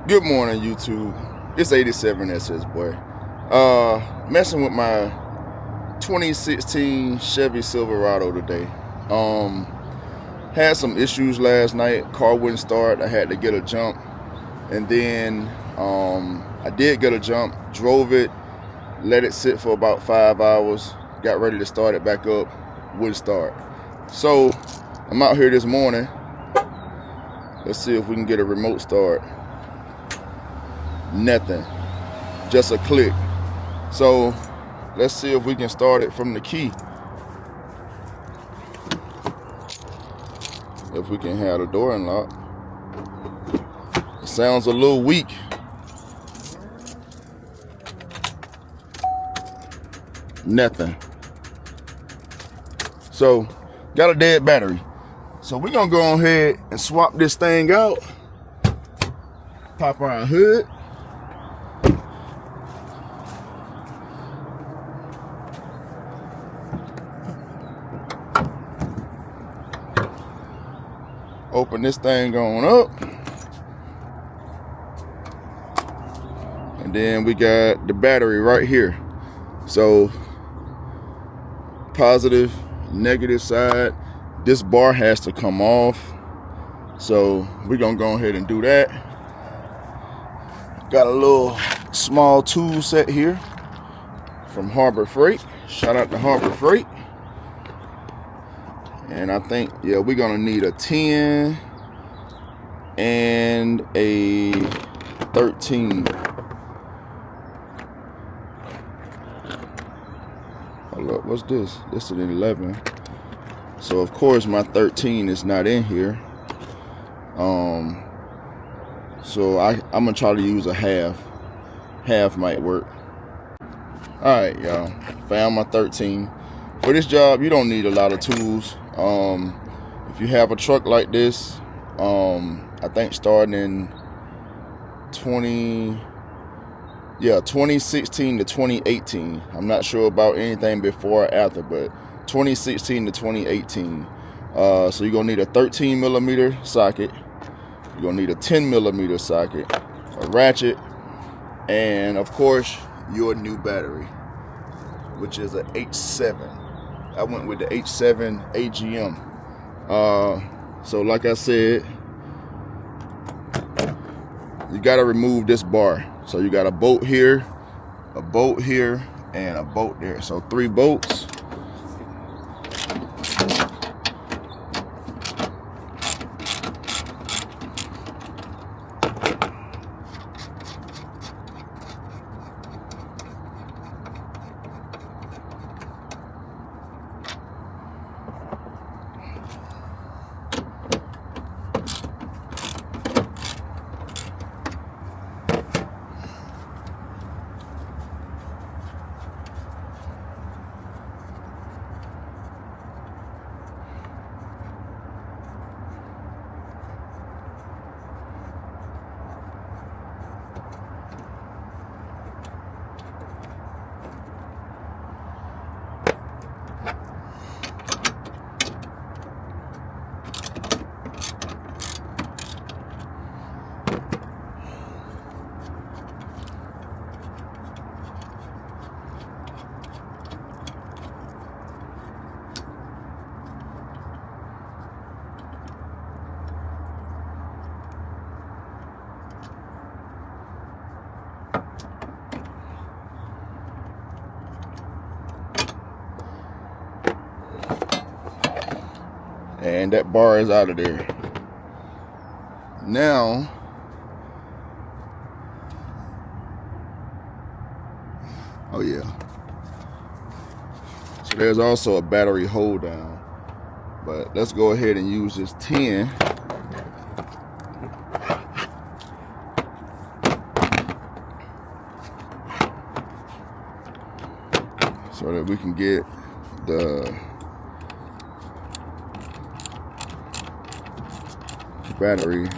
Good morning, YouTube. It's 87 SS boy. Messing with my 2016 Chevy Silverado today. Had some issues last night. Car wouldn't start. I had to get a jump, and then I did get a jump. Drove it, let it sit for about 5 hours. Got ready to start it back up. Wouldn't start. So I'm out here this morning. Let's see if we can get a remote start. Nothing, just a click. So let's see if we can start it from the key. If we can have the door unlocked. It sounds a little weak. Nothing. So got a dead battery. So we're gonna go ahead and swap this thing out. Pop our hood. Open this thing on up. And then we got the battery right here. So positive, negative side. This bar has to come off. So we're gonna go ahead and do that. Got a little small tool set here from Harbor Freight. Shout out to Harbor Freight. And I think, yeah, we're gonna need a 10 and a 13. Hold up, what's this? This is an 11. So of course my 13 is not in here. So I'm gonna try to use a half. Half might work. All right, y'all. Found my 13. For this job, you don't need a lot of tools. If you have a truck like this, I think starting in 2016 to 2018. I'm not sure about anything before or after, but 2016 to 2018. So you're gonna need a 13 millimeter socket. You're gonna need a 10 millimeter socket, a ratchet, and of course your new battery, which is a H7. I went with the H7 AGM. So like I said, you gotta remove this bar. So you got a bolt here, and a bolt there. So 3 bolts. And that bar is out of there. Now, oh yeah. So there's also a battery hold down. But let's go ahead and use this 10. So that we can get the battery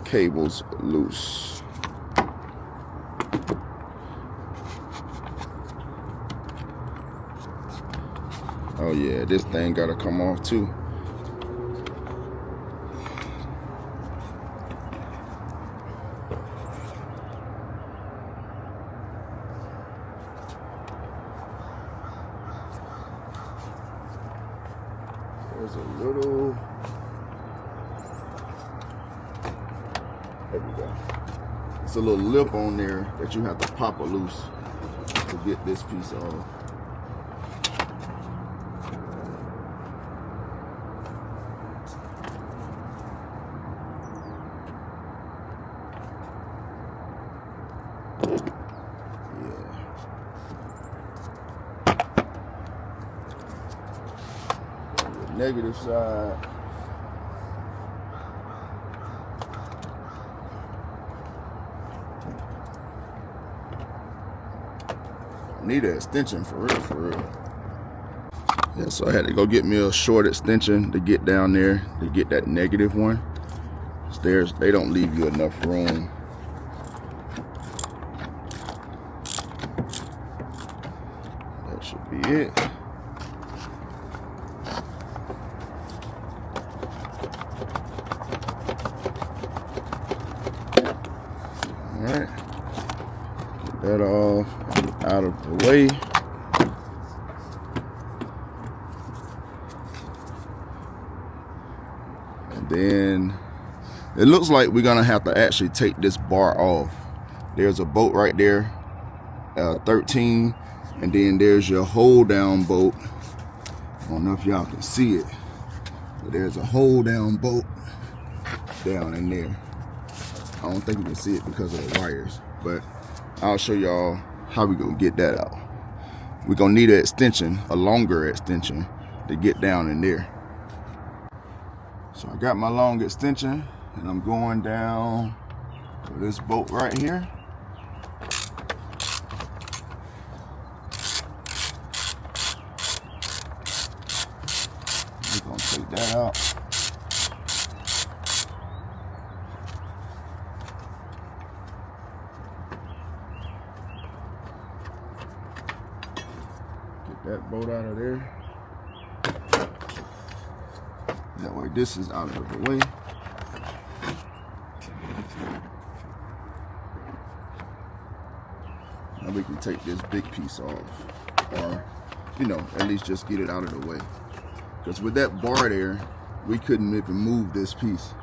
cables loose. Oh yeah, this thing gotta come off too. There's a little, there we go. It's a little lip on there that you have to pop it loose to get this piece off. Negative side. I need an extension for real, for real. Yeah, so I had to go get me a short extension to get down there to get that negative one. Stairs, they don't leave you enough room. That should be it. Alright, get that off, out of the way. And then it looks like we're gonna have to actually take this bar off. There's a bolt right there, 13, and then there's your hold down bolt. I don't know if y'all can see it, but there's a hold down bolt down in there. I don't think you can see it because of the wires, but I'll show y'all how we gonna get that out. We're gonna need an extension, a longer extension, to get down in there. So I got my long extension and I'm going down to this bolt right here. We're gonna take that out. That bolt out of there. That way this is out of the way. Now we can take this big piece off, or you know, at least just get it out of the way. Because with that bar there, we couldn't even move this piece.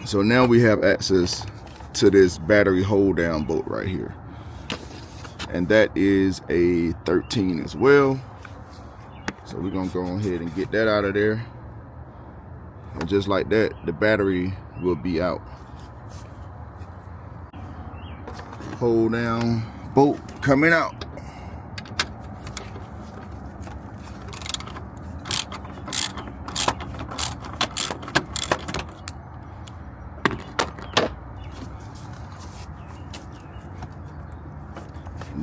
So now we have access to this battery hold down bolt right here, and that is a 13 as well. So we're gonna go ahead and get that out of there, and just like that, the battery will be out. Hold down bolt coming out.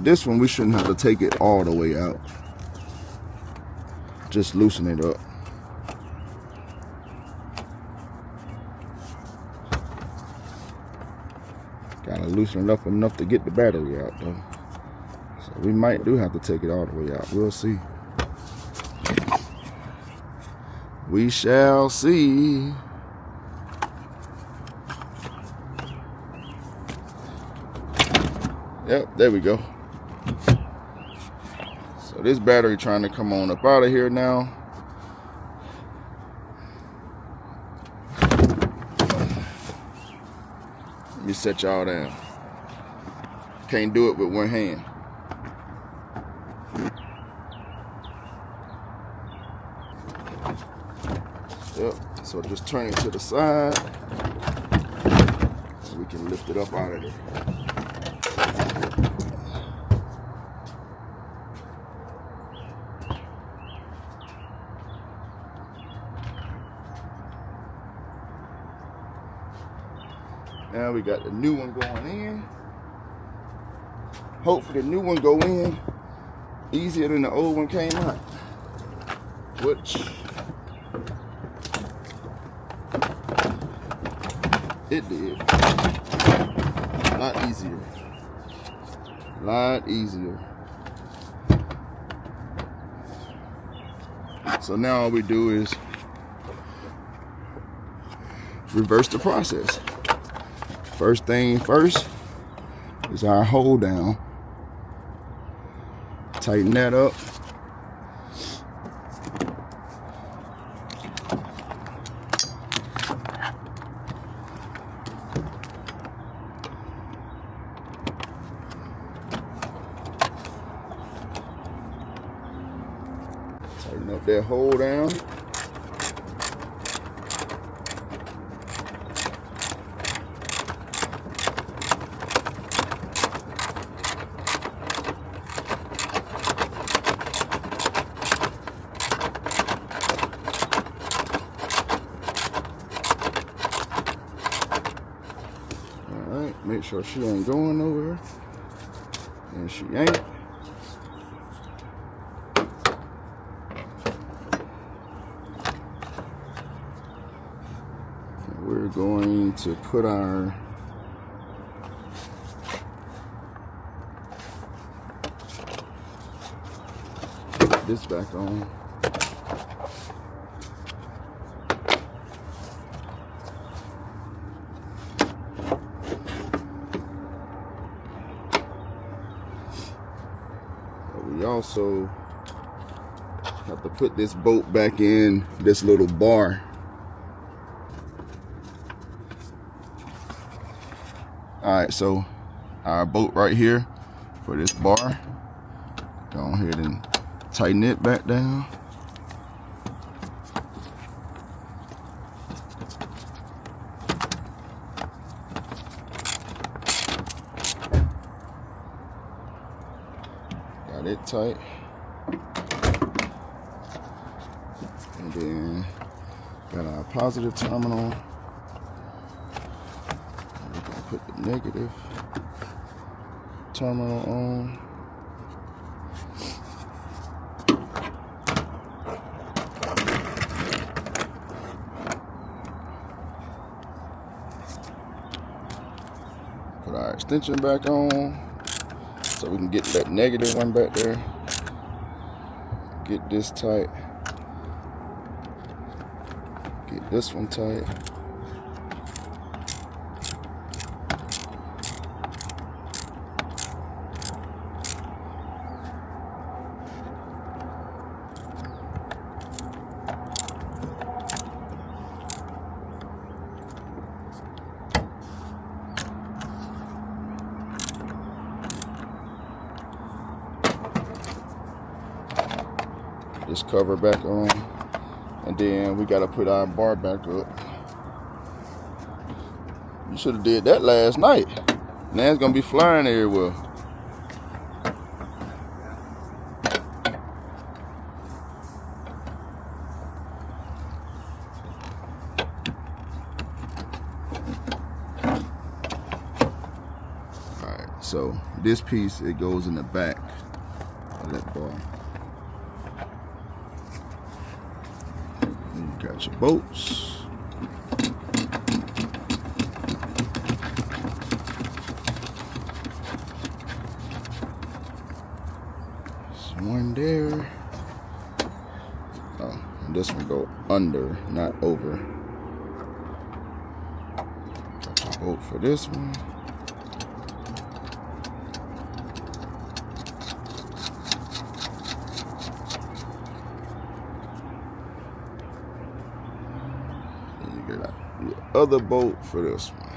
This one, we shouldn't have to take it all the way out. Just loosen it up. Gotta loosen it up enough to get the battery out though. So we might do have to take it all the way out. We'll see. We shall see. Yep, there we go. So this battery trying to come on up out of here now. Let me set y'all down. Can't do it with one hand. Yep, so just turn it to the side so we can lift it up out of there. Now we got the new one going in. Hopefully the new one go in easier than the old one came out. Which it did. A lot easier. A lot easier. So now all we do is reverse the process. First thing first is our hold down. Tighten that up. Tighten up that hole down. Alright, make sure she ain't going nowhere. And she ain't. We're going to put our this back on. We also have to put this bolt back in this little bar. Alright, so our bolt right here for this bar, go ahead and tighten it back down. Got it tight. And then got our positive terminal. We're gonna put the negative terminal on. Put our extension back on so we can get that negative one back there. Get this tight. Get this one tight. This cover back on, and then we gotta put our bar back up. You should have did that last night. Now it's gonna be flying everywhere. Alright, so this piece, it goes in the back of that bar. Got your bolts. There's one there. Oh, and this one go under, not over. Got your bolt for this one. The other bolt for this one.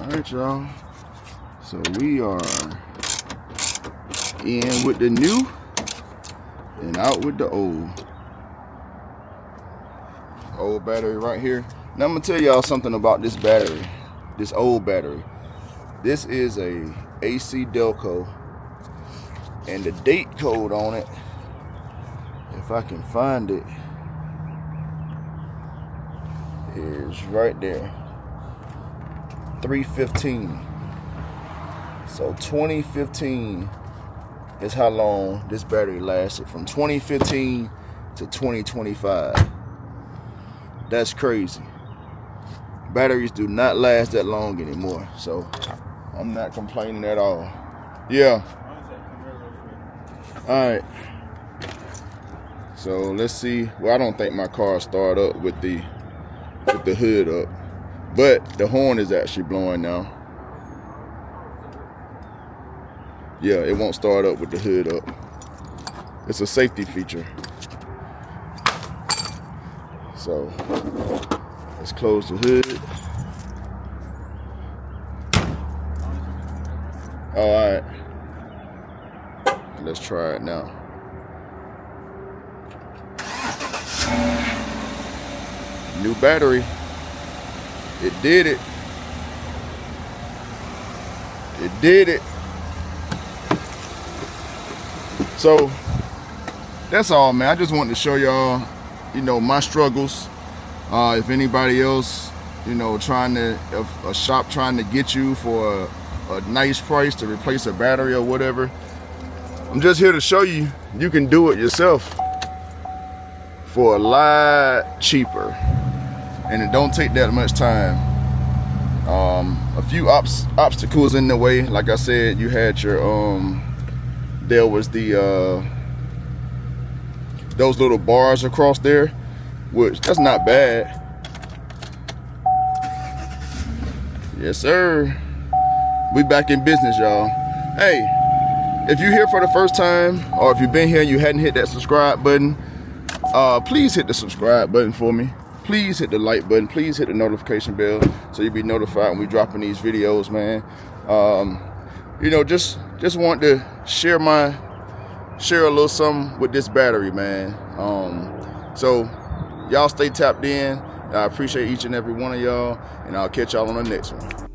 Alright, y'all. So we are in with the new and out with the old. Old battery right here. Now I'm gonna tell y'all something about this battery, this old battery. This is a AC Delco, and the date code on it, if I can find it, is right there. 315. So 2015 is how long this battery lasted, from 2015 to 2025. That's crazy. Batteries do not last that long anymore, so I'm not complaining at all. Yeah. All right. So let's see. Well, I don't think my car start up with the hood up, but the horn is actually blowing now. Yeah, it won't start up with the hood up. It's a safety feature. So let's close the hood. All right. Let's try it now. New battery. It did it. It did it. So that's all, man. I just wanted to show y'all, my struggles. If anybody else, if a shop trying to get you for a nice price to replace a battery or whatever, I'm just here to show you can do it yourself for a lot cheaper, and it don't take that much time. A few obstacles in the way. Like I said, you had your there was the those little bars across there, which that's not bad. Yes, sir. We back in business, y'all. Hey, if you're here for the first time, or if you've been here and you hadn't hit that subscribe button, please hit the subscribe button for me. Please hit the like button. Please hit the notification bell so you'll be notified when we dropping these videos, man. Just want to share a little something with this battery, man. So y'all stay tapped in. I appreciate each and every one of y'all, and I'll catch y'all on the next one.